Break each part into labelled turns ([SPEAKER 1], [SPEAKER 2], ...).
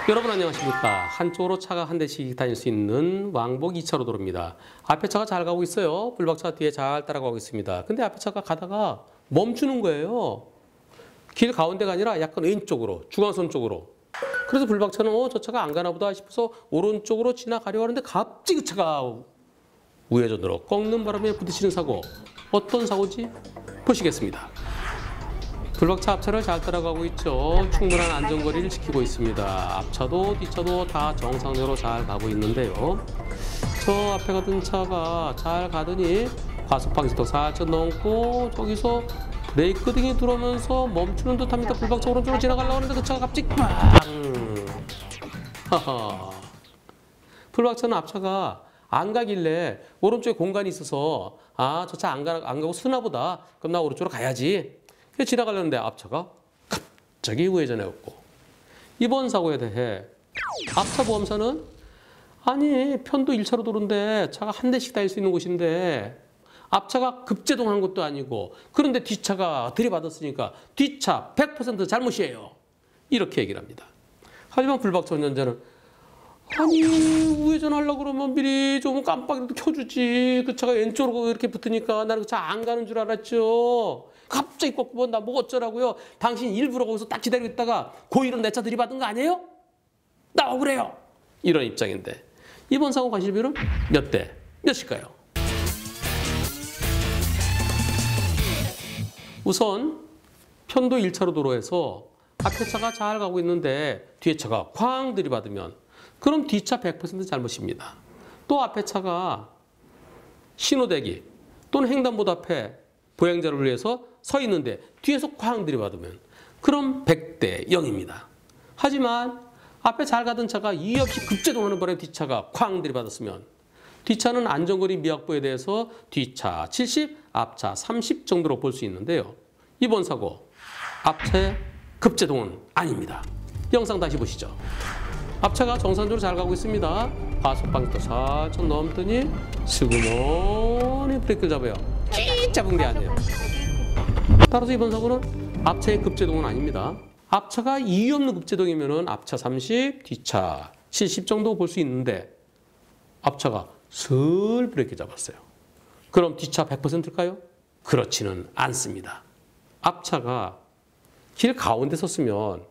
[SPEAKER 1] 여러분 안녕하십니까. 한쪽으로 차가 한 대씩 다닐 수 있는 왕복 2차로 도로입니다. 앞에 차가 잘 가고 있어요. 불박차가 뒤에 잘 따라가고 있습니다. 근데 앞에 차가 가다가 멈추는 거예요. 길 가운데가 아니라 약간 왼쪽으로, 중앙선 쪽으로. 그래서 불박차는 저 차가 안 가나 보다 싶어서 오른쪽으로 지나가려고 하는데 갑자기 그 차가 우회전으로 꺾는 바람에 부딪히는 사고. 어떤 사고지? 보시겠습니다. 불박차 앞차를 잘 따라가고 있죠. 충분한 안전거리를 지키고 있습니다. 앞차도 뒤차도 다 정상대로 잘 가고 있는데요. 저 앞에 가던 차가 잘 가더니 과속 방지턱 살짝 넘고 저기서 브레이크 등이 들어오면서 멈추는 듯합니다. 불박차 오른쪽으로 지나가려고 하는데 그 차가 갑자기 빵! 하하. 불박차는 앞차가 안 가길래 오른쪽에 공간이 있어서 저 차 안 가고 쓰나 보다. 그럼 나 오른쪽으로 가야지. 지나가려는데 앞차가 갑자기 우회전해왔고. 이번 사고에 대해 앞차 보험사는 아니 편도 1차로 도로인데 차가 한 대씩 다닐 수 있는 곳인데 앞차가 급제동한 것도 아니고 그런데 뒷차가 들이받았으니까 뒷차 100% 잘못이에요. 이렇게 얘기를 합니다. 하지만 불박차 운전자는 아니 우회전하려고 그러면 미리 좀 깜빡이라도 켜주지. 그 차가 왼쪽으로 이렇게 붙으니까 나는 그 차 안 가는 줄 알았죠. 갑자기 꺾고 나 뭐 어쩌라고요. 당신 일부러 거기서 딱 기다리고 있다가 고의로 내 차 들이받은 거 아니에요? 나 억울해요. 이런 입장인데 이번 사고 과실비율은 몇 대 몇일까요? 우선 편도 1차로 도로에서 앞에 차가 잘 가고 있는데 뒤에 차가 쾅 들이받으면 그럼 뒷차 100% 잘못입니다. 또 앞에 차가 신호대기 또는 횡단보도 앞에 보행자를 위해서 서 있는데 뒤에서 쾅 들이받으면 그럼 100대 0입니다. 하지만 앞에 잘 가던 차가 이유 없이 급제동하는 바람에 뒷차가 쾅 들이받았으면 뒷차는 안전거리 미확보에 대해서 뒷차 70, 앞차 30 정도로 볼 수 있는데요. 이번 사고 앞차의 급제동은 아닙니다. 영상 다시 보시죠. 앞차가 정상적으로 잘 가고 있습니다. 과속 방지턱 살짝 넘더니 스그머니 브레이크를 잡아요. 키 잡은 게 아니에요. 따라서 이번 사고는 앞차의 급제동은 아닙니다. 앞차가 이유 없는 급제동이면 앞차 30, 뒤차 70 정도 볼 수 있는데 앞차가 슬 브레이크 잡았어요. 그럼 뒤차 100%일까요? 그렇지는 않습니다. 앞차가 길 가운데 섰으면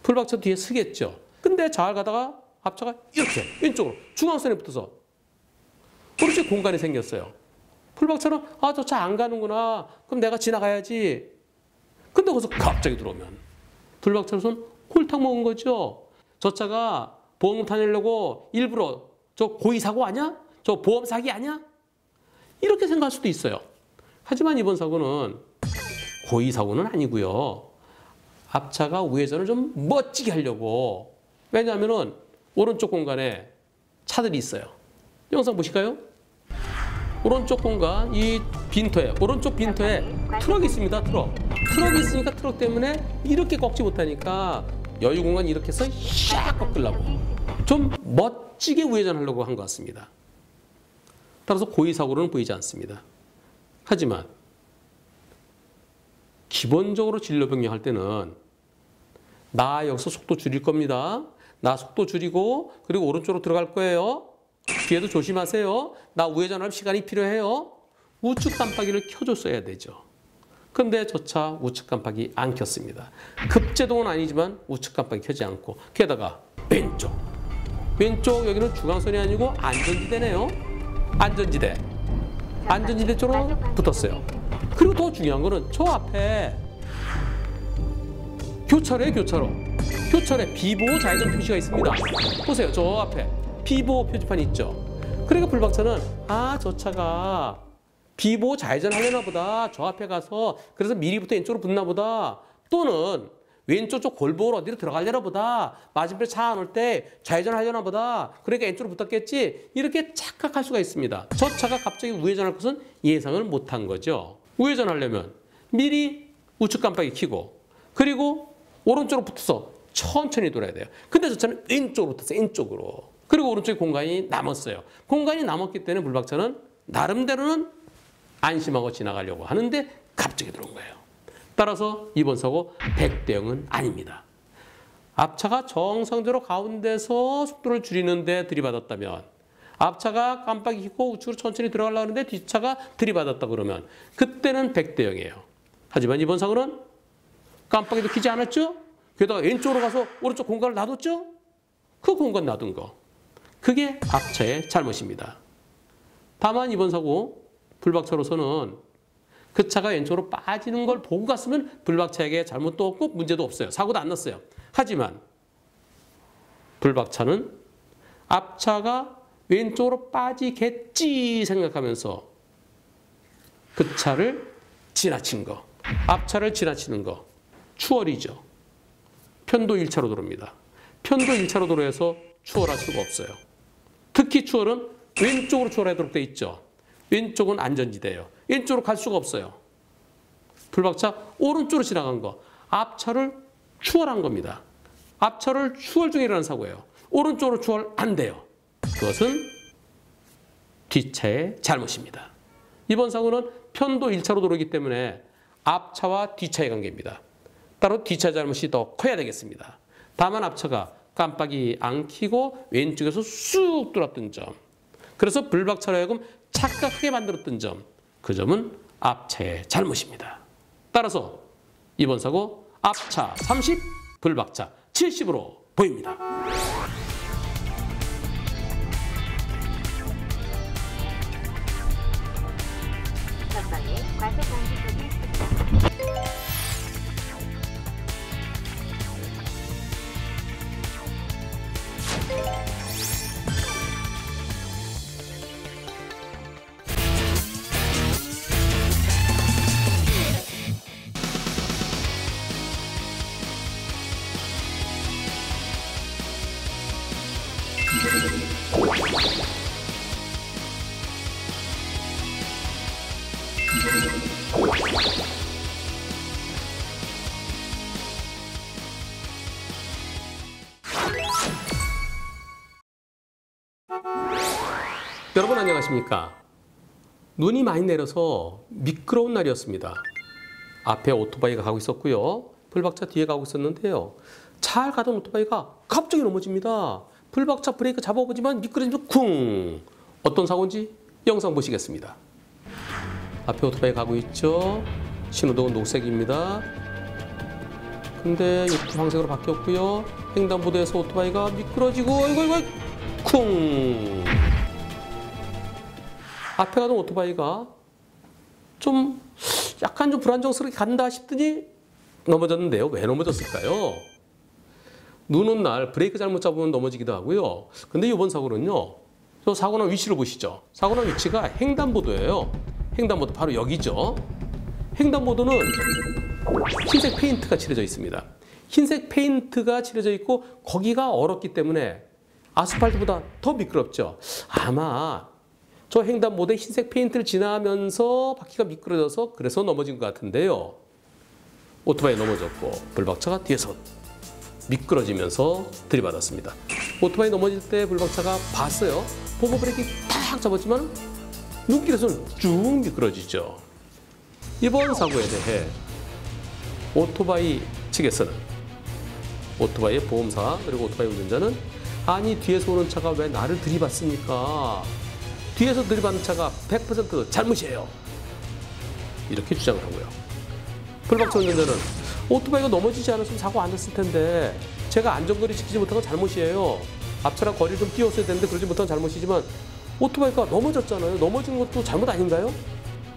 [SPEAKER 1] 풀박차 뒤에 서겠죠. 근데 잘 가다가 앞차가 이렇게 왼쪽으로 중앙선에 붙어서 오른쪽에 공간이 생겼어요. 풀박차는 저 차 안 가는구나. 그럼 내가 지나가야지. 근데 거기서 갑자기 들어오면 풀박차로선 홀딱 먹은 거죠. 저 차가 보험 타내려고 일부러 저 고의사고 아니야? 저 보험 사기 아니야? 이렇게 생각할 수도 있어요. 하지만 이번 사고는 고의사고는 아니고요. 앞차가 우회전을 좀 멋지게 하려고. 왜냐하면 오른쪽 공간에 차들이 있어요. 영상 보실까요? 오른쪽 공간, 이 빈터에, 오른쪽 빈터에 트럭이 있습니다. 트럭이 있으니까 트럭 때문에 이렇게 꺾지 못하니까 여유 공간 이렇게 해서 샥 꺾으려고. 좀 멋지게 우회전하려고 한 것 같습니다. 따라서 고의사고로는 보이지 않습니다. 하지만 기본적으로 진로 변경할 때는 나 여기서 속도 줄일 겁니다. 나 속도 줄이고 그리고 오른쪽으로 들어갈 거예요. 뒤에도 조심하세요. 나 우회전할 시간이 필요해요. 우측 깜빡이를 켜줬어야 되죠. 근데 저 차 우측 깜빡이 안 켰습니다. 급제동은 아니지만 우측 깜빡이 켜지 않고 게다가 왼쪽 여기는 중앙선이 아니고 안전지대네요. 안전지대 쪽으로 붙었어요. 그리고 더 중요한 거는 저 앞에 교차로에 비보호 좌회전 표시가 있습니다. 보세요. 저 앞에 비보호 표지판이 있죠. 그러니까 불박차는 저 차가 비보호 좌회전 하려나 보다. 저 앞에 가서 그래서 미리부터 왼쪽으로 붙나 보다. 또는 왼쪽 쪽 골목으로 어디로 들어가려나 보다. 맞은편에 차 안 올 때 좌회전 하려나 보다. 그러니까 왼쪽으로 붙었겠지. 이렇게 착각할 수가 있습니다. 저 차가 갑자기 우회전할 것은 예상을 못한 거죠. 우회전하려면 미리 우측 깜빡이 켜고 그리고 오른쪽으로 붙어서 천천히 돌아야 돼요. 근데 저 차는 왼쪽으로 붙었어요. 왼쪽으로. 그리고 오른쪽에 공간이 남았어요. 공간이 남았기 때문에 불박차는 나름대로는 안심하고 지나가려고 하는데 갑자기 들어온 거예요. 따라서 이번 사고 100대 0은 아닙니다. 앞차가 정상대로 가운데서 속도를 줄이는데 들이받았다면, 앞차가 깜빡이 켜고 우측으로 천천히 들어가려고 하는데 뒷차가 들이받았다 그러면 그때는 100대 0이에요. 하지만 이번 사고는 깜빡이도 켜지 않았죠? 게다가 왼쪽으로 가서 오른쪽 공간을 놔뒀죠? 그 공간 놔둔 거. 그게 앞차의 잘못입니다. 다만 이번 사고 불박차로서는 그 차가 왼쪽으로 빠지는 걸 보고 갔으면 불박차에게 잘못도 없고 문제도 없어요. 사고도 안 났어요. 하지만 불박차는 앞차가 왼쪽으로 빠지겠지 생각하면서 그 차를 지나친 거, 앞차를 지나치는 거, 추월이죠. 편도 1차로 도로입니다. 편도 1차로 도로에서 추월할 수가 없어요. 특히 추월은 왼쪽으로 추월하도록 돼 있죠. 왼쪽은 안전지대예요. 왼쪽으로 갈 수가 없어요. 불박차 오른쪽으로 지나간 거, 앞차를 추월한 겁니다. 앞차를 추월 중에 일어난 사고예요. 오른쪽으로 추월 안 돼요. 그것은 뒷차의 잘못입니다. 이번 사고는 편도 1차로 도로이기 때문에 앞차와 뒤차의 관계입니다. 따로 뒷차 잘못이 더 커야 되겠습니다. 다만 앞차가 깜빡이 안 켜고 왼쪽에서 쑥 들어왔던 점, 그래서 불박차로 하여금 착각하게 만들었던 점, 그 점은 앞차의 잘못입니다. 따라서 이번 사고 앞차 30, 불박차 70으로 보입니다.
[SPEAKER 2] 전방에 과속 방지턱이 있습니다.
[SPEAKER 1] 여러분 안녕하십니까? 눈이 많이 내려서 미끄러운 날이었습니다. 앞에 오토바이가 가고 있었고요. 불박차 뒤에 가고 있었는데요. 잘 가던 오토바이가 갑자기 넘어집니다. 불박차 브레이크 잡아보지만 미끄러지면서 쿵! 어떤 사고인지 영상 보시겠습니다. 앞에 오토바이 가고 있죠. 신호등은 녹색입니다. 근데 이렇게 황색으로 바뀌었고요. 횡단보도에서 오토바이가 미끄러지고 이거 쿵! 앞에 가던 오토바이가 좀 약간 좀 불안정스럽게 간다 싶더니 넘어졌는데요. 왜 넘어졌을까요? 눈 온 날 브레이크 잘못 잡으면 넘어지기도 하고요. 근데 이번 사고는요. 저 사고 난 위치를 보시죠. 사고 난 위치가 횡단보도예요. 횡단보도 바로 여기죠. 횡단보도는 흰색 페인트가 칠해져 있습니다. 흰색 페인트가 칠해져 있고 거기가 얼었기 때문에 아스팔트보다 더 미끄럽죠. 아마 저 횡단보도에 흰색 페인트를 지나면서 바퀴가 미끄러져서 그래서 넘어진 것 같은데요. 오토바이 넘어졌고 불박차가 뒤에서 미끄러지면서 들이받았습니다. 오토바이 넘어질 때 불박차가 봤어요. 보고 브레이크 탁 잡았지만 눈길에서는 쭉 미끄러지죠. 이번 사고에 대해 오토바이 측에서는 오토바이의 보험사 그리고 오토바이 운전자는 아니 뒤에서 오는 차가 왜 나를 들이받습니까? 뒤에서 들이받는 차가 100% 잘못이에요. 이렇게 주장을 하고요. 불박차 운전자는 오토바이가 넘어지지 않았으면 사고 안 났을 텐데 제가 안전거리 지키지 못한 건 잘못이에요. 앞차랑 거리를 좀 띄웠어야 되는데 그러지 못한 건 잘못이지만 오토바이가 넘어졌잖아요. 넘어지는 것도 잘못 아닌가요?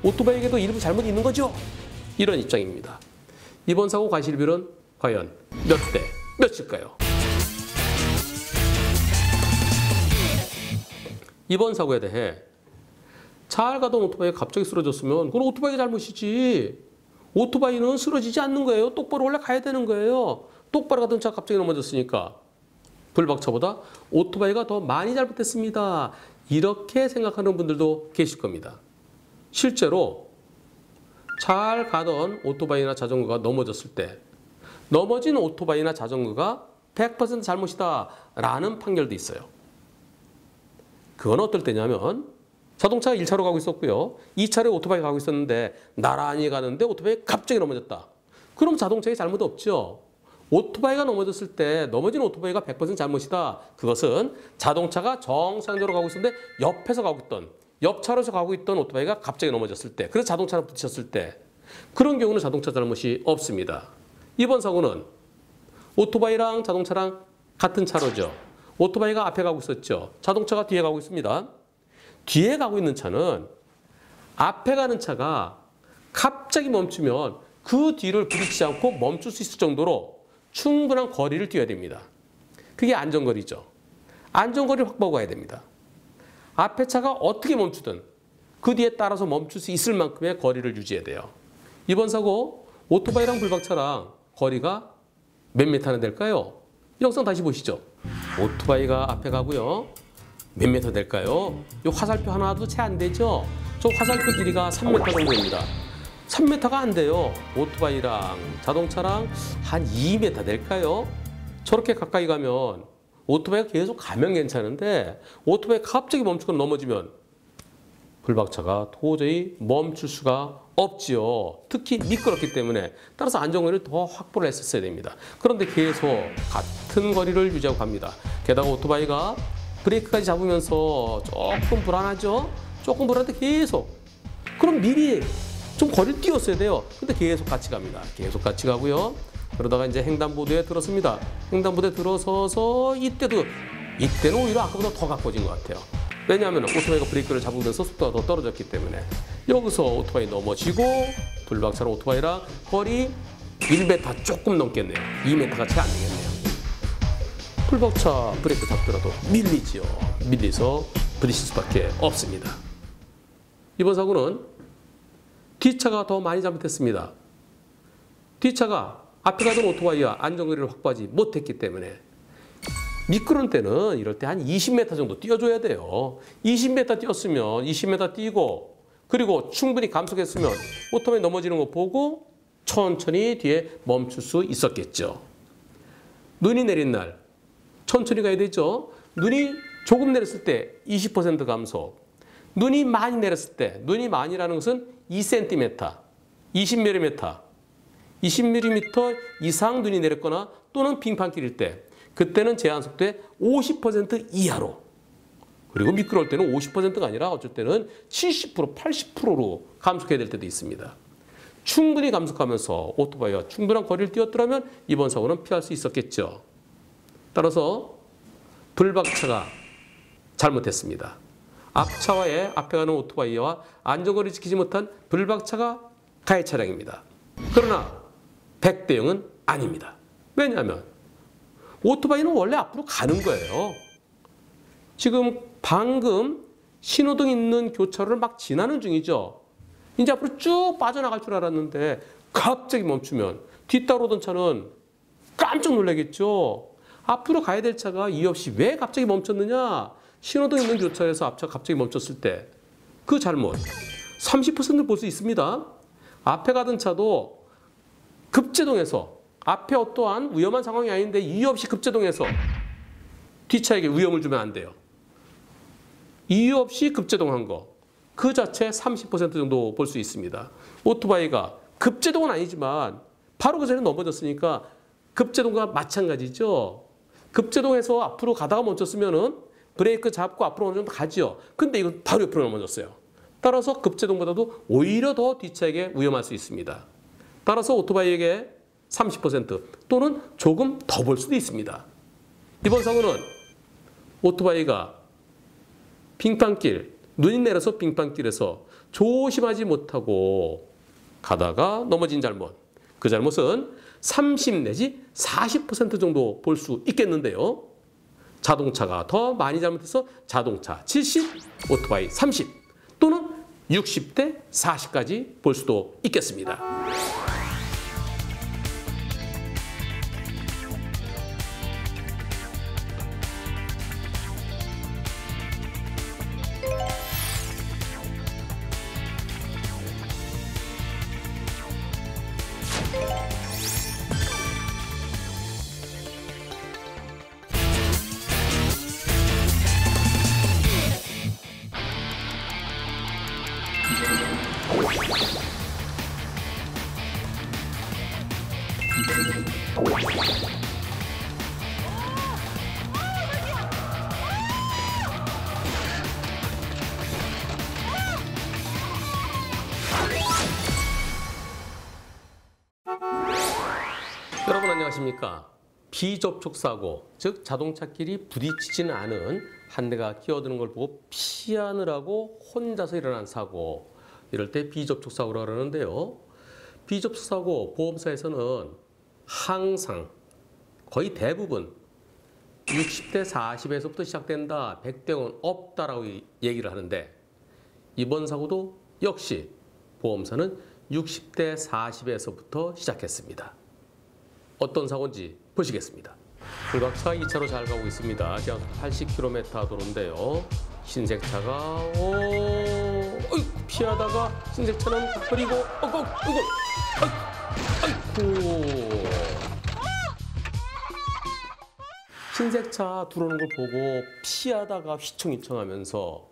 [SPEAKER 1] 오토바이에게도 일부 잘못이 있는 거죠? 이런 입장입니다. 이번 사고 과실비율은 과연 몇 대 몇일까요? 이번 사고에 대해 잘 가던 오토바이가 갑자기 쓰러졌으면 그건 오토바이가 잘못이지. 오토바이는 쓰러지지 않는 거예요. 똑바로 올라가야 되는 거예요. 똑바로 가던 차가 갑자기 넘어졌으니까 불박차보다 오토바이가 더 많이 잘못했습니다. 이렇게 생각하는 분들도 계실 겁니다. 실제로 잘 가던 오토바이나 자전거가 넘어졌을 때 넘어진 오토바이나 자전거가 100% 잘못이다 라는 판결도 있어요. 그건 어떨 때냐면 자동차가 1차로 가고 있었고요. 2차로에 오토바이가 가고 있었는데 나란히 가는데 오토바이가 갑자기 넘어졌다. 그럼 자동차에 잘못 없죠. 오토바이가 넘어졌을 때 넘어진 오토바이가 100% 잘못이다. 그것은 자동차가 정상적으로 가고 있었는데 옆에서 가고 있던 옆차로에서 가고 있던 오토바이가 갑자기 넘어졌을 때 그래서 자동차랑 부딪혔을 때 그런 경우는 자동차 잘못이 없습니다. 이번 사고는 오토바이랑 자동차랑 같은 차로죠. 오토바이가 앞에 가고 있었죠. 자동차가 뒤에 가고 있습니다. 뒤에 가고 있는 차는 앞에 가는 차가 갑자기 멈추면 그 뒤를 부딪히지 않고 멈출 수 있을 정도로 충분한 거리를 뛰어야 됩니다. 그게 안전거리죠. 안전거리를 확보하고 가야 됩니다. 앞에 차가 어떻게 멈추든 그 뒤에 따라서 멈출 수 있을 만큼의 거리를 유지해야 돼요. 이번 사고 오토바이랑 불박차랑 거리가 몇 미터나 될까요? 영상 다시 보시죠. 오토바이가 앞에 가고요. 몇 미터 될까요? 이 화살표 하나도 채 안 되죠? 저 화살표 길이가 3m 정도입니다. 3m가 안 돼요. 오토바이랑 자동차랑 한 2m 될까요? 저렇게 가까이 가면 오토바이가 계속 가면 괜찮은데 오토바이가 갑자기 멈추고 넘어지면 불박차가 도저히 멈출 수가 없지요. 특히 미끄럽기 때문에 따라서 안전거리를 더 확보를 했었어야 됩니다. 그런데 계속 같은 거리를 유지하고 갑니다. 게다가 오토바이가 브레이크까지 잡으면서 조금 불안하죠? 조금 불안한데 계속 그럼 미리 좀 거리를 띄웠어야 돼요. 근데 계속 같이 갑니다. 계속 같이 가고요. 그러다가 이제 횡단보도에 들었습니다. 횡단보도에 들어서서 이때는 오히려 아까보다 더 가까워진 것 같아요. 왜냐하면 오토바이가 브레이크를 잡으면서 속도가 더 떨어졌기 때문에 여기서 오토바이 넘어지고 불박차랑 오토바이랑 거리 1m 조금 넘겠네요. 2m가 채 안 되겠네요. 불박차 브레이크 잡더라도 밀리지요. 밀리서 부딪힐 수밖에 없습니다. 이번 사고는 뒷차가 더 많이 잘못했습니다. 뒷차가 앞에 가던 오토바이와 안전거리를 확보하지 못했기 때문에 미끄러운 때는 이럴 때 한 20m 정도 뛰어줘야 돼요. 20m 뛰었으면 20m 뛰고 그리고 충분히 감속했으면 오토바이 넘어지는 거 보고 천천히 뒤에 멈출 수 있었겠죠. 눈이 내린 날 천천히 가야 되죠. 눈이 조금 내렸을 때 20% 감속. 눈이 많이 내렸을 때 눈이 많이라는 것은 2cm, 20mm, 20mm 이상 눈이 내렸거나 또는 빙판길일 때 그때는 제한 속도의 50% 이하로 그리고 미끄러울 때는 50%가 아니라 어쩔 때는 70%, 80%로 감속해야 될 때도 있습니다. 충분히 감속하면서 오토바이와 충분한 거리를 뛰었더라면 이번 사고는 피할 수 있었겠죠. 따라서 불박차가 잘못했습니다. 앞차와의 앞에 가는 오토바이와 안전거리를 지키지 못한 불박차가 가해 차량입니다. 그러나 100대 0은 아닙니다. 왜냐하면 오토바이는 원래 앞으로 가는 거예요. 지금 방금 신호등 있는 교차로를 막 지나는 중이죠. 이제 앞으로 쭉 빠져나갈 줄 알았는데 갑자기 멈추면 뒤따라오던 차는 깜짝 놀라겠죠. 앞으로 가야 될 차가 이유 없이 왜 갑자기 멈췄느냐. 신호등 있는 교차로에서 앞차가 갑자기 멈췄을 때 그 잘못 30%를 볼 수 있습니다. 앞에 가던 차도 급제동해서 앞에 어떠한 위험한 상황이 아닌데 이유 없이 급제동해서 뒷차에게 위험을 주면 안 돼요. 이유 없이 급제동한 거 그 자체 30% 정도 볼 수 있습니다. 오토바이가 급제동은 아니지만 바로 그 전에 넘어졌으니까 급제동과 마찬가지죠. 급제동해서 앞으로 가다가 멈췄으면은 브레이크 잡고 앞으로 어느 정도 가죠. 근데 이건 바로 옆으로 넘어졌어요. 따라서 급제동보다도 오히려 더 뒷차에게 위험할 수 있습니다. 따라서 오토바이에게 30% 또는 조금 더 볼 수도 있습니다. 이번 사고는 오토바이가 빙판길, 눈이 내려서 빙판길에서 조심하지 못하고 가다가 넘어진 잘못. 그 잘못은 30 내지 40% 정도 볼 수 있겠는데요. 자동차가 더 많이 잘못해서 자동차 70, 오토바이 30 또는 60대 40까지 볼 수도 있겠습니다. 안녕하십니까. 비접촉 사고, 즉 자동차끼리 부딪히지는 않은 한 대가 끼어드는 걸 보고 피하느라고 혼자서 일어난 사고, 이럴 때 비접촉 사고라고 그러는데요. 비접촉 사고 보험사에서는 항상 거의 대부분 60대 40에서부터 시작된다, 100대는 없다라고 얘기를 하는데, 이번 사고도 역시 보험사는 60대 40에서부터 시작했습니다. 어떤 사고인지 보시겠습니다. 불박차가 2차로 잘 가고 있습니다. 시속 80km 도로인데요. 흰색 차가 피하다가 흰색 차는 버리고 아이고. 흰색 차 들어오는 걸 보고 피하다가 휘청휘청하면서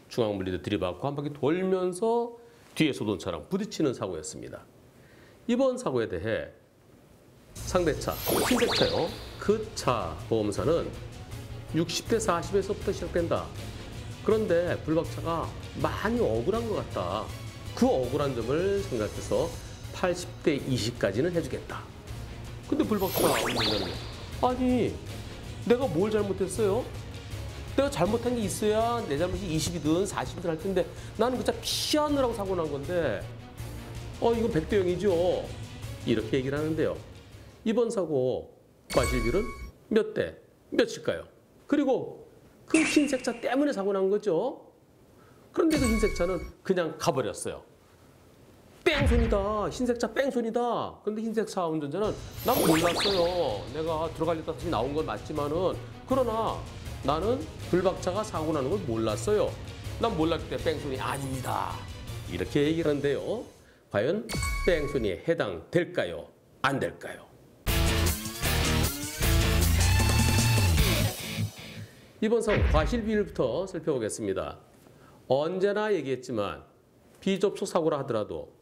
[SPEAKER 1] 중앙분리대 들이받고 한 바퀴 돌면서 뒤에서 오던 차랑 부딪히는 사고였습니다. 이번 사고에 대해 상대차, 흰색 차요. 그 차 보험사는 60대 40에서부터 시작된다. 그런데 불박차가 많이 억울한 것 같다. 그 억울한 점을 생각해서 80대 20까지는 해주겠다. 근데 불박차가 아니 내가 뭘 잘못했어요? 내가 잘못한 게 있어야 내 잘못이 20이든 40이든 할 텐데 나는 그 차 피하느라고 사고 난 건데 이건 100대 0이죠. 이렇게 얘기를 하는데요. 이번 사고 과실비율은 몇 대 몇일까요? 그리고 그 흰색 차 때문에 사고 난 거죠. 그런데 그 흰색 차는 그냥 가버렸어요. 뺑소니다. 흰색 차 뺑소니다. 그런데 흰색 차 운전자는 난 몰랐어요. 내가 들어가려다 다시 나온 건 맞지만은 그러나 나는 불박차가 사고 나는 걸 몰랐어요. 난 몰랐기 때문에 뺑소니 아닙니다. 이렇게 얘기를 하는데요. 과연 뺑소니에 해당될까요? 안 될까요? 이번 사고 과실비율부터 살펴보겠습니다. 언제나 얘기했지만 비접촉 사고라 하더라도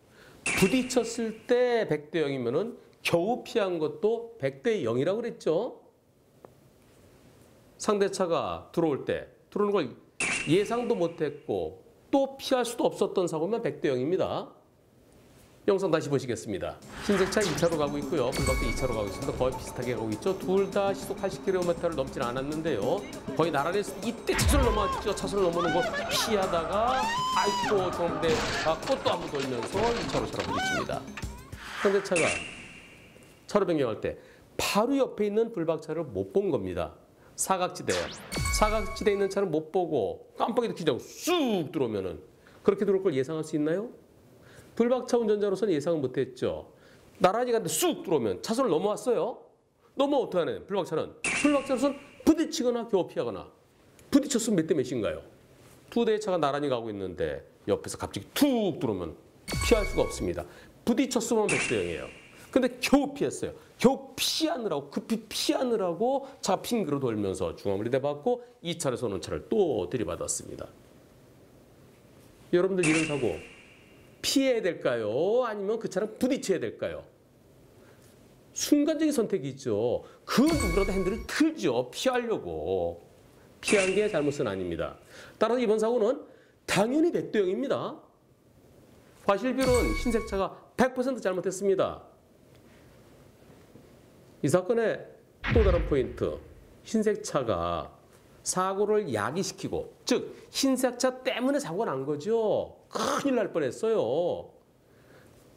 [SPEAKER 1] 부딪혔을 때 100대 0이면은 겨우 피한 것도 100대 0이라고 그랬죠. 상대차가 들어올 때 들어오는 걸 예상도 못했고 또 피할 수도 없었던 사고면 100대 0입니다. 영상 다시 보시겠습니다. 흰색 차 2차로 가고 있고요. 불박차 2차로 가고 있습니다. 거의 비슷하게 가고 있죠. 둘 다 시속 80km를 넘진 않았는데요. 거의 나란히 이때 차선을 넘어왔죠. 차선을 넘어오는 거 피하다가 아이고 정대 갖고 또 한 번 돌면서 2차로 차로 부딪힙니다. 상대차가 차로 변경할 때 바로 옆에 있는 불박차를 못 본 겁니다. 사각지대에 있는 차를 못 보고 깜빡이도 키지 않고 쑥 들어오면은 그렇게 들어올 걸 예상할 수 있나요? 불박차 운전자로서는 예상을 못했죠. 나란히 갔는데 쑥 들어오면 차선을 넘어왔어요. 넘어 어떻게 하냐? 불박차로서는 부딪히거나 겨우 피하거나. 부딪혔으면 몇 대 몇인가요? 두 대의 차가 나란히 가고 있는데 옆에서 갑자기 툭 들어오면 피할 수가 없습니다. 부딪혔으면 100대 0이에요. 근데 겨우 피했어요. 겨우 피하느라고 급히 피하느라고 차가 핑그러 돌면서 중앙분리대 받고 2차로에서 오는 차를 또 들이받았습니다. 여러분들 이런 사고 피해야 될까요? 아니면 그 차랑 부딪혀야 될까요? 순간적인 선택이 있죠. 그 누구라도 핸들을 틀죠. 피하려고. 피한 게 잘못은 아닙니다. 따라서 이번 사고는 당연히 100대 0입니다. 과실비율은 흰색 차가 100% 잘못했습니다. 이 사건의 또 다른 포인트. 흰색 차가 사고를 야기시키고, 즉 흰색 차 때문에 사고가 난 거죠. 큰일 날 뻔했어요.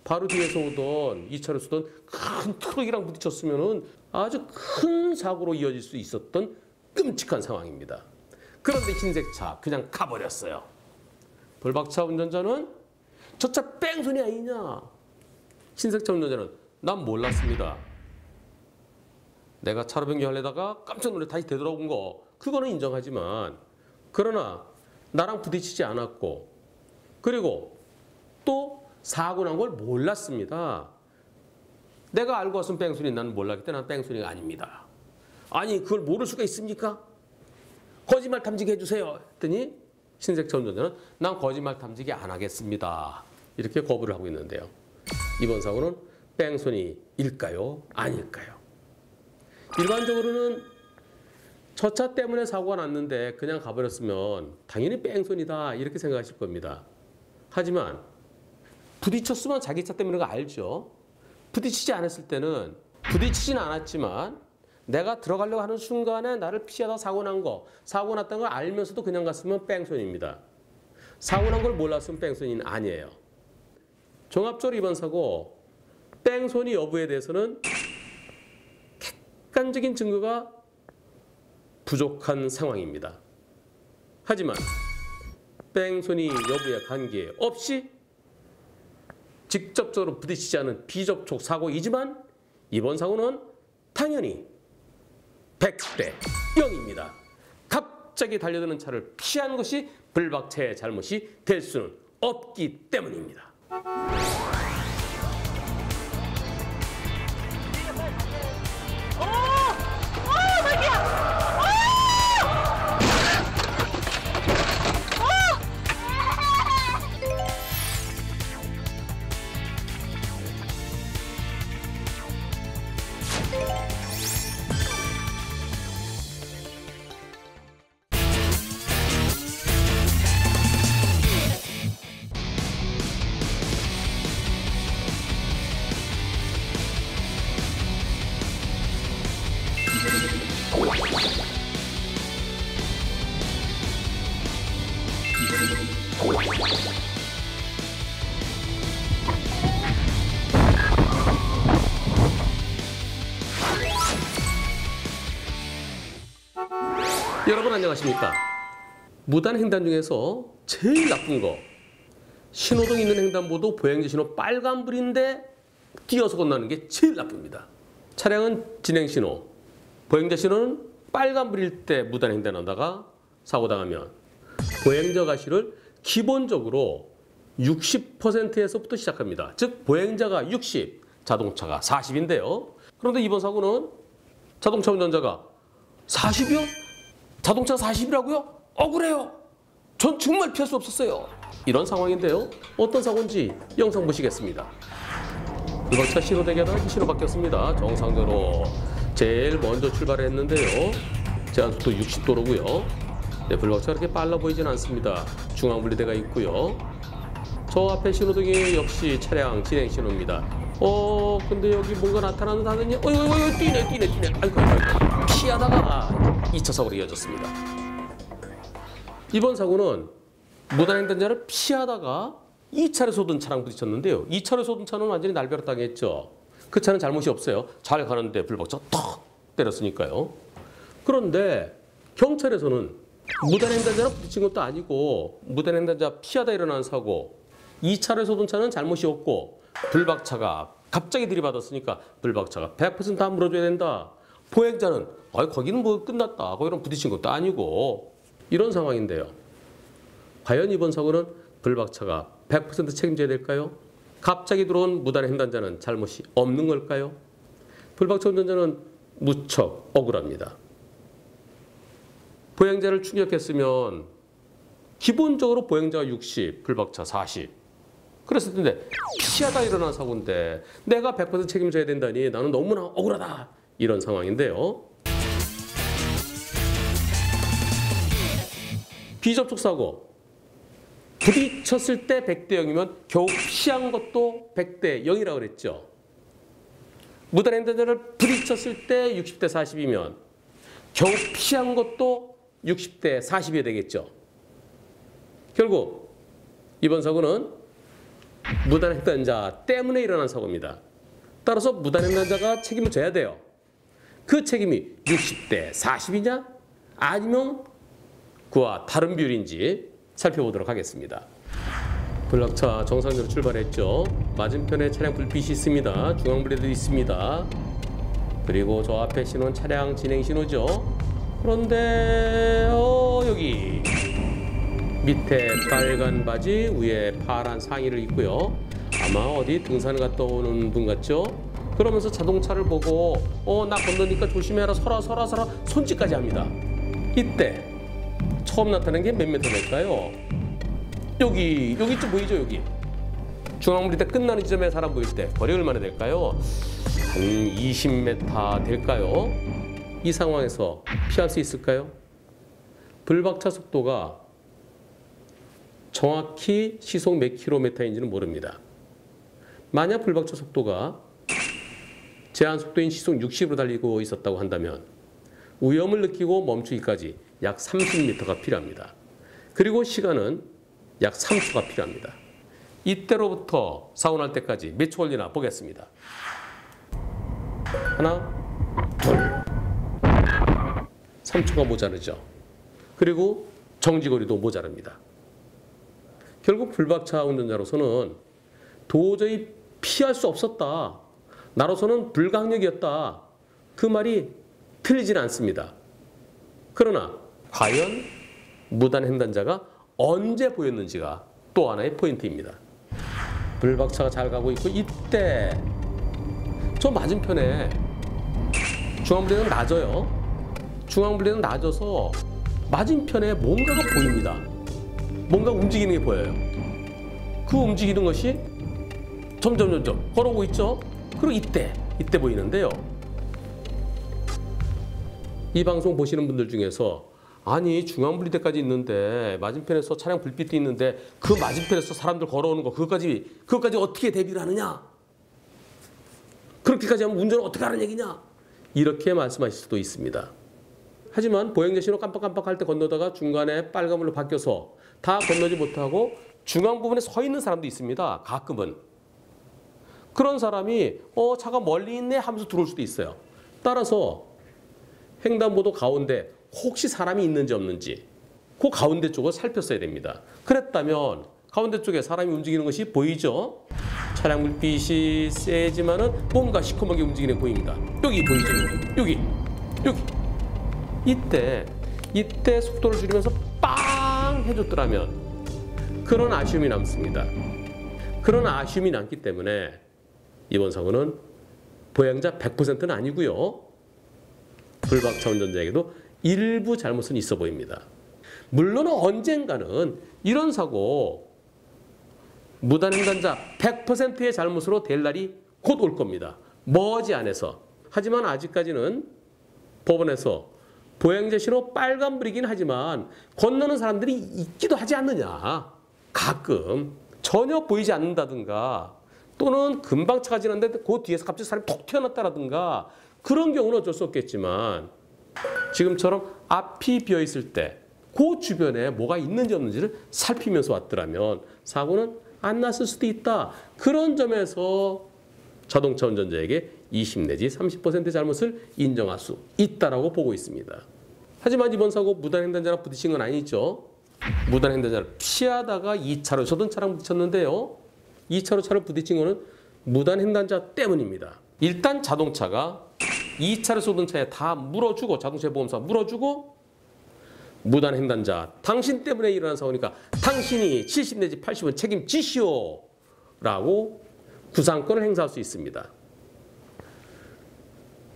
[SPEAKER 1] 바로 뒤에서 오던 2차로 쓰던 큰 트럭이랑 부딪혔으면 아주 큰 사고로 이어질 수 있었던 끔찍한 상황입니다. 그런데 흰색 차 그냥 가버렸어요. 불박차 운전자는 저 차 뺑소니 아니냐. 흰색 차 운전자는 난 몰랐습니다. 내가 차로 변경하려다가 깜짝 놀래 다시 되돌아온 거 그거는 인정하지만, 그러나 나랑 부딪히지 않았고 그리고 또 사고 난 걸 몰랐습니다. 내가 알고 왔으면 뺑소니, 나는 몰랐기 때문에 난 뺑소니가 아닙니다. 아니 그걸 모를 수가 있습니까? 거짓말 탐지기 해주세요 했더니 흰색 차 운전자는 난 거짓말 탐지기 안 하겠습니다. 이렇게 거부를 하고 있는데요. 이번 사고는 뺑소니일까요? 아닐까요? 일반적으로는 저 차 때문에 사고가 났는데 그냥 가버렸으면 당연히 뺑소니다 이렇게 생각하실 겁니다. 하지만 부딪혔으면 자기 차 때문에 거 알죠. 부딪히지 않았을 때는 부딪히진 않았지만 내가 들어가려고 하는 순간에 나를 피하다 사고 난 거, 사고 났다는 걸 알면서도 그냥 갔으면 뺑소니입니다. 사고 난 걸 몰랐으면 뺑소니는 아니에요. 종합적으로 이번 사고 뺑소니 여부에 대해서는 객관적인 증거가 부족한 상황입니다. 하지만 뺑소니 여부에 관계없이 직접적으로 부딪히지 않은 비접촉 사고이지만 이번 사고는 당연히 100대 0입니다. 갑자기 달려드는 차를 피한 것이 불박차의 잘못이 될 수는 없기 때문입니다. 여러분 안녕하십니까? 무단 횡단 중에서 제일 나쁜 거, 신호등 있는 횡단보도 보행자 신호 빨간불인데 뛰어서 건너는 게 제일 나쁩니다. 차량은 진행 신호, 보행자 신호는 빨간불일 때 무단 횡단하다가 사고 당하면 보행자 가시를 기본적으로 60%에서부터 시작합니다. 즉 보행자가 60, 자동차가 40인데요. 그런데 이번 사고는 자동차 운전자가 40이요? 자동차가 40이라고요? 억울해요. 전 정말 피할 수 없었어요. 이런 상황인데요. 어떤 사고인지 영상 보시겠습니다. 불박차 신호대기하다가 신호 바뀌었습니다. 정상적으로 제일 먼저 출발을 했는데요. 제한속도 60도로고요. 네, 불박차가 그렇게 빨라 보이진 않습니다. 중앙분리대가 있고요. 저 앞에 신호등이 역시 차량 진행 신호입니다. 근데 여기 뭔가 나타나는 뛰네. 아이고. 피하다가 2차 사고로 이어졌습니다. 이번 사고는 무단 횡단자를 피하다가 2차로 쏟은 차랑 부딪혔는데요. 2차로 쏟은 차는 완전히 날벼락 당했죠. 그 차는 잘못이 없어요. 잘 가는데 불박차가 턱 때렸으니까요. 그런데 경찰에서는 무단 횡단자랑 부딪힌 것도 아니고 무단 횡단자 피하다 일어난 사고, 2차로 쏟은 차는 잘못이 없고 불박차가 갑자기 들이받았으니까 불박차가 100% 다 물어줘야 된다. 보행자는 거기는 뭐 끝났다. 거기랑 부딪힌 것도 아니고 이런 상황인데요. 과연 이번 사고는 불박차가 100% 책임져야 될까요? 갑자기 들어온 무단 횡단자는 잘못이 없는 걸까요? 불박차 운전자는 무척 억울합니다. 보행자를 충격했으면 기본적으로 보행자가 60, 불박차 40. 그랬을 텐데 피하다 일어난 사고인데 내가 100% 책임져야 된다니 나는 너무나 억울하다. 이런 상황인데요. 비접촉 사고. 부딪혔을 때 100대 0이면 겨우 피한 것도 100대 0이라고 그랬죠. 무단 횡단자를 부딪혔을 때 60대 40이면 겨우 피한 것도 60대 40이 되겠죠. 결국 이번 사고는 무단 횡단자 때문에 일어난 사고입니다. 따라서 무단 횡단자가 책임을 져야 돼요. 그 책임이 60대 40이냐? 아니면 그와 다른 비율인지 살펴보도록 하겠습니다. 불박차 정상적으로 출발했죠. 맞은편에 차량 불빛이 있습니다. 중앙불에도 있습니다. 그리고 저 앞에 신호는 차량 진행 신호죠. 그런데 여기 밑에 빨간 바지, 위에 파란 상의를 입고요. 아마 어디 등산 갔다 오는 분 같죠? 그러면서 자동차를 보고 나 건너니까 조심해라, 서라 손짓까지 합니다. 이때 처음 나타난 게 몇 미터 될까요? 여기쯤 보이죠? 여기 중앙분리대 끝나는 지점에 사람 보일 때 거리 얼마나 될까요? 한 20m 될까요? 이 상황에서 피할 수 있을까요? 불박차 속도가 정확히 시속 몇 킬로미터인지는 모릅니다. 만약 불박차 속도가 제한 속도인 시속 60으로 달리고 있었다고 한다면 위험을 느끼고 멈추기까지 약 30m가 필요합니다. 그리고 시간은 약 3초가 필요합니다. 이때로부터 사고 날 때까지 몇 초 걸리나 보겠습니다. 하나, 둘. 3초가 모자르죠. 그리고 정지거리도 모자릅니다. 결국 불박차 운전자로서는 도저히 피할 수 없었다. 나로서는 불가항력이었다. 그 말이 틀리진 않습니다. 그러나 과연 무단횡단자가 언제 보였는지가 또 하나의 포인트입니다. 불박차가 잘 가고 있고 이때 저 맞은편에 중앙분리는 낮아요. 중앙분리는 낮아서 맞은편에 뭔가가 보입니다. 뭔가 움직이는 게 보여요. 그 움직이는 것이 점점 걸어오고 있죠. 그리고 이때 보이는데요. 이 방송 보시는 분들 중에서 아니 중앙분리대까지 있는데 맞은편에서 차량 불빛도 있는데 그 맞은편에서 사람들 걸어오는 거 그것까지 어떻게 대비를 하느냐? 그렇게까지 하면 운전을 어떻게 하는 얘기냐? 이렇게 말씀하실 수도 있습니다. 하지만 보행자 신호 깜빡깜빡할 때 건너다가 중간에 빨간불로 바뀌어서 다 건너지 못하고 중앙 부분에 서 있는 사람도 있습니다. 가끔은. 그런 사람이 차가 멀리 있네 하면서 들어올 수도 있어요. 따라서 횡단보도 가운데 혹시 사람이 있는지 없는지 그 가운데 쪽을 살폈어야 됩니다. 그랬다면 가운데 쪽에 사람이 움직이는 것이 보이죠? 차량 불빛이 세지만은 뭔가 시커멓게 움직이는 게 보입니다. 여기 보이죠? 여기. 이때 속도를 줄이면서 빵 해줬더라면 그런 아쉬움이 남습니다. 그런 아쉬움이 남기 때문에 이번 사고는 보행자 100%는 아니고요. 불박차 운전자에게도 일부 잘못은 있어 보입니다. 물론 언젠가는 이런 사고 무단횡단자 100%의 잘못으로 될 날이 곧 올 겁니다. 머지않아서. 하지만 아직까지는 법원에서 보행자 신호 빨간불이긴 하지만 건너는 사람들이 있기도 하지 않느냐. 가끔 전혀 보이지 않는다든가 또는 금방 차가 지났는데 그 뒤에서 갑자기 사람이 톡 튀어났다라든가 그런 경우는 어쩔 수 없겠지만 지금처럼 앞이 비어있을 때 그 주변에 뭐가 있는지 없는지를 살피면서 왔더라면 사고는 안 났을 수도 있다. 그런 점에서 자동차 운전자에게 20 내지 30%의 잘못을 인정할 수 있다라고 보고 있습니다. 하지만 이번 사고 무단횡단자랑 부딪힌 건 아니죠. 무단횡단자를 피하다가 2차로 서던 차랑 부딪혔는데요. 2차로 차를 부딪힌 거는 무단횡단자 때문입니다. 일단 자동차가 2차로 쏘던 차에 다 물어주고 자동차 보험사 물어주고 무단횡단자 당신 때문에 일어난 사고니까 당신이 70 내지 80은 책임지시오 라고 구상권을 행사할 수 있습니다.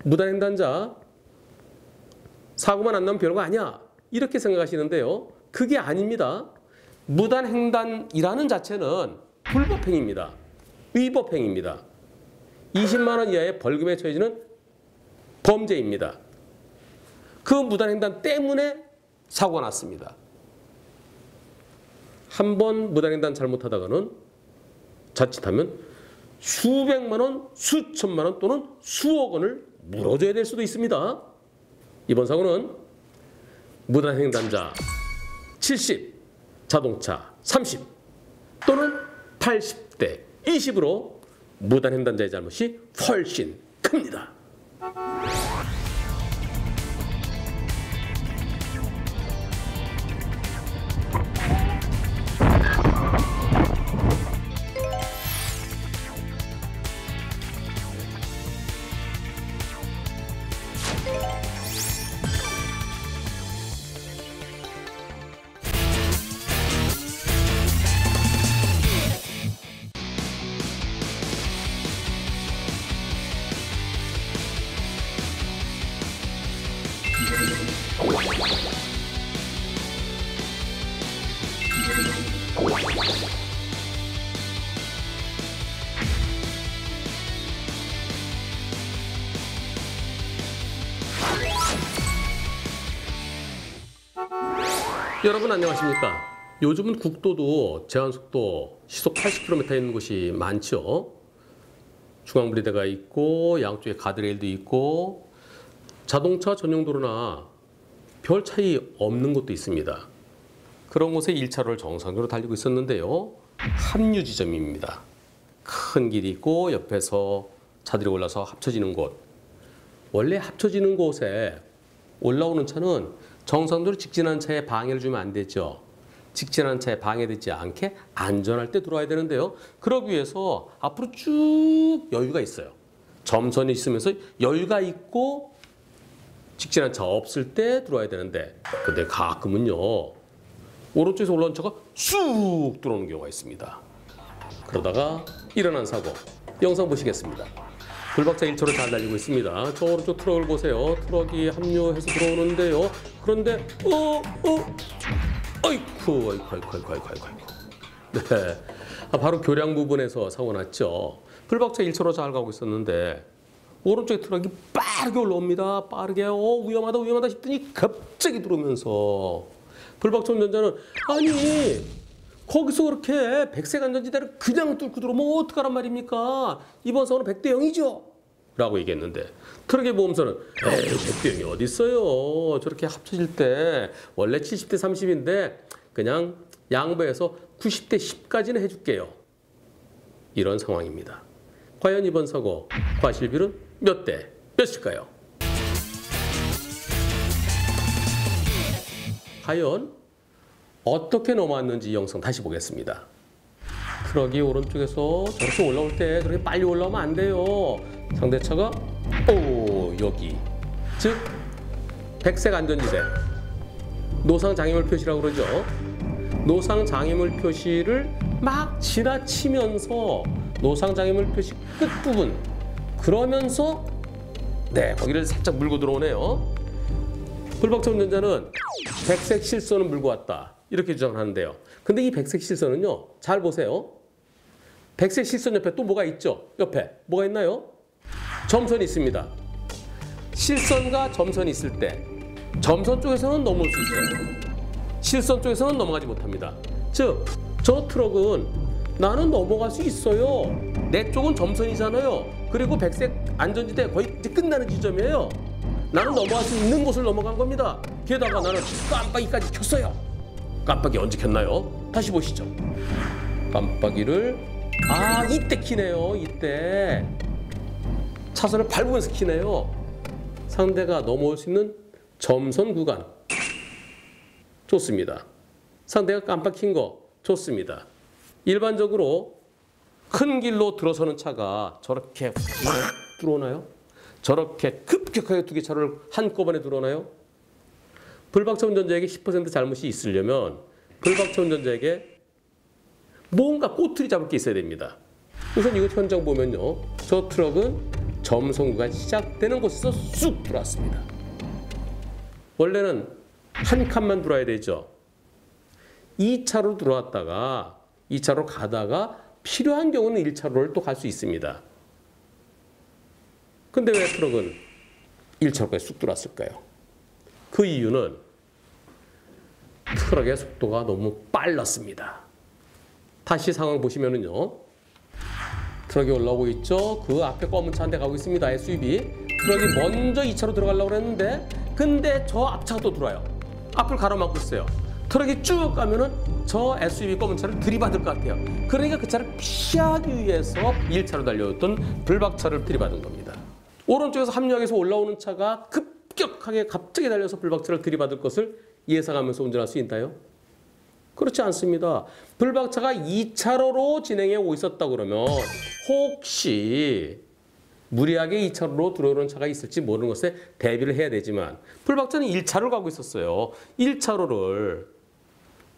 [SPEAKER 1] 무단횡단자 사고만 안 나면 별거 아니야 이렇게 생각하시는데요. 그게 아닙니다. 무단횡단이라는 자체는 불법행위입니다. 위법행위입니다. 20만 원 이하의 벌금에 처해지는 범죄입니다. 그 무단횡단 때문에 사고가 났습니다. 한 번 무단횡단 잘못하다가는 자칫하면 수백만 원, 수천만 원 또는 수억 원을 물어줘야 될 수도 있습니다. 이번 사고는 무단횡단자 70, 자동차 30 또는 80대 20으로 무단횡단자의 잘못이 훨씬 큽니다. 여러분 안녕하십니까? 요즘은 국도도 제한속도 시속 80km에 있는 곳이 많죠. 중앙분리대가 있고 양쪽에 가드레일도 있고 자동차 전용 도로나 별 차이 없는 곳도 있습니다. 그런 곳에 1차로를 정상적으로 달리고 있었는데요. 합류 지점입니다. 큰 길이 있고 옆에서 차들이 올라서 합쳐지는 곳. 원래 합쳐지는 곳에 올라오는 차는 정상적으로 직진한 차에 방해를 주면 안 되죠. 직진한 차에 방해되지 않게 안전할 때 들어와야 되는데요. 그러기 위해서 앞으로 쭉 여유가 있어요. 점선이 있으면서 여유가 있고 직진한 차 없을 때 들어와야 되는데 근데 가끔은요. 오른쪽에서 올라온 차가 쑥 들어오는 경우가 있습니다. 그러다가 일어난 사고 영상 보시겠습니다. 불박차 1차로 잘 달리고 있습니다. 저 오른쪽 트럭을 보세요. 트럭이 합류해서 들어오는데요. 그런데 아이쿠. 네, 바로 교량 부분에서 사고 났죠. 불박차 1차로 잘 가고 있었는데 오른쪽에 트럭이 빠르게 올라옵니다. 빠르게 위험하다 싶더니 갑자기 들어오면서 불박차 운전자는 아니 거기서 그렇게 백색 안전지대를 그냥 뚫고 들어오면 어떡하란 말입니까? 이번 사고는 100대 0이죠? 라고 얘기했는데 트럭의 보험사는 에이 100대 0이 어디 있어요? 저렇게 합쳐질 때 원래 70대 30인데 그냥 양보해서 90대 10까지는 해줄게요. 이런 상황입니다. 과연 이번 사고 과실비는 몇 대 몇일까요? 과연 어떻게 넘어왔는지 영상 다시 보겠습니다. 트럭이 오른쪽에서 저렇게 올라올 때 저렇게 빨리 올라오면 안 돼요. 상대차가 여기 즉 백색 안전지대 노상 장애물 표시라고 그러죠. 노상 장애물 표시를 막 지나치면서 노상 장애물 표시 끝부분 그러면서 거기를 살짝 물고 들어오네요. 불박차 운전자는 백색 실선을 물고 왔다. 이렇게 주장을 하는데요. 근데 이 백색 실선은요. 잘 보세요. 백색 실선 옆에 또 뭐가 있죠? 옆에 뭐가 있나요? 점선이 있습니다. 실선과 점선이 있을 때 점선 쪽에서는 넘어올 수 있어요. 실선 쪽에서는 넘어가지 못합니다. 즉, 저 트럭은 나는 넘어갈 수 있어요. 내 쪽은 점선이잖아요. 그리고 백색 안전지대 거의 이제 끝나는 지점이에요. 나는 넘어갈 수 있는 곳을 넘어간 겁니다. 게다가 나는 깜빡이까지 켰어요. 깜빡이 언제 켰나요? 다시 보시죠. 깜빡이를 이때 키네요. 이때 차선을 밟으면서 키네요. 상대가 넘어올 수 있는 점선 구간 좋습니다. 상대가 깜빡 킨 거 좋습니다. 일반적으로 큰 길로 들어서는 차가 저렇게 들어오나요? 저렇게 급격하게 두 개 차를 한꺼번에 들어오나요? 불박차 운전자에게 10% 잘못이 있으려면 불박차 운전자에게 뭔가 꼬투리 잡을 게 있어야 됩니다. 우선 이거 현장 보면요. 저 트럭은 점선구가 시작되는 곳에서 쑥 들어왔습니다. 원래는 한 칸만 들어와야 되죠. 2차로 들어왔다가 2차로 가다가 필요한 경우는 1차로를 또 갈 수 있습니다. 근데 왜 트럭은 1차로까지 쑥 들어왔을까요? 그 이유는 트럭의 속도가 너무 빨랐습니다. 다시 상황 보시면은요. 트럭이 올라오고 있죠. 그 앞에 검은 차 한 대 가고 있습니다. SUV. 트럭이 먼저 2차로 들어가려고 했는데 근데 저 앞차가 또 들어와요. 앞을 가로막고 있어요. 트럭이 쭉 가면은 저 SUV 검은 차를 들이받을 것 같아요. 그러니까 그 차를 피하기 위해서 1차로 달려왔던 불박차를 들이받은 겁니다. 오른쪽에서 합류해서 올라오는 차가 급격하게 갑자기 달려서 불박차를 들이받을 것을 예상하면서 운전할 수 있나요? 그렇지 않습니다. 불박차가 2차로로 진행해 오고 있었다 그러면 혹시 무리하게 2차로로 들어오는 차가 있을지 모르는 것에 대비를 해야 되지만 불박차는 1차로를 가고 있었어요. 1차로를.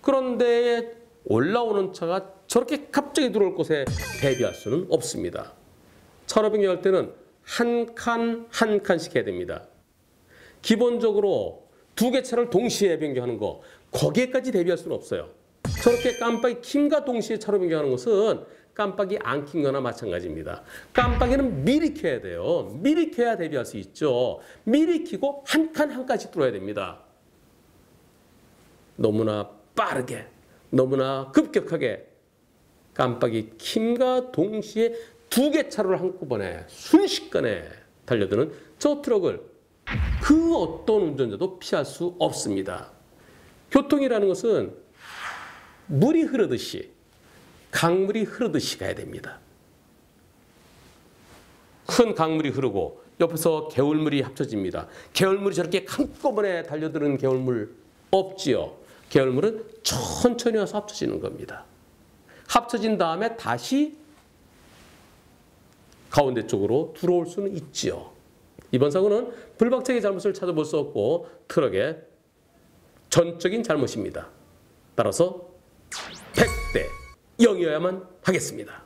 [SPEAKER 1] 그런데 올라오는 차가 저렇게 갑자기 들어올 것에 대비할 수는 없습니다. 차로 변경할 때는 한 칸 한 칸씩 해야 됩니다. 기본적으로 두 개 차를 동시에 변경하는 거 거기에까지 대비할 수는 없어요. 저렇게 깜빡이 킴과 동시에 차로 변경하는 것은 깜빡이 안 킨 거나 마찬가지입니다. 깜빡이는 미리 켜야 돼요. 미리 켜야 대비할 수 있죠. 미리 켜고 한 칸 한 칸씩 뚫어야 됩니다. 너무나 빠르게, 너무나 급격하게 깜빡이 킴과 동시에 두 개 차로를 한꺼번에 순식간에 달려드는 저 트럭을 그 어떤 운전자도 피할 수 없습니다. 교통이라는 것은 물이 흐르듯이, 강물이 흐르듯이 가야 됩니다. 큰 강물이 흐르고 옆에서 개울물이 합쳐집니다. 개울물이 저렇게 한꺼번에 달려드는 개울물 없지요. 개울물은 천천히 와서 합쳐지는 겁니다. 합쳐진 다음에 다시 가운데 쪽으로 들어올 수는 있지요. 이번 사고는 불박차의 잘못을 찾아볼 수 없고 트럭의 전적인 잘못입니다. 따라서 100대 0이어야만 하겠습니다.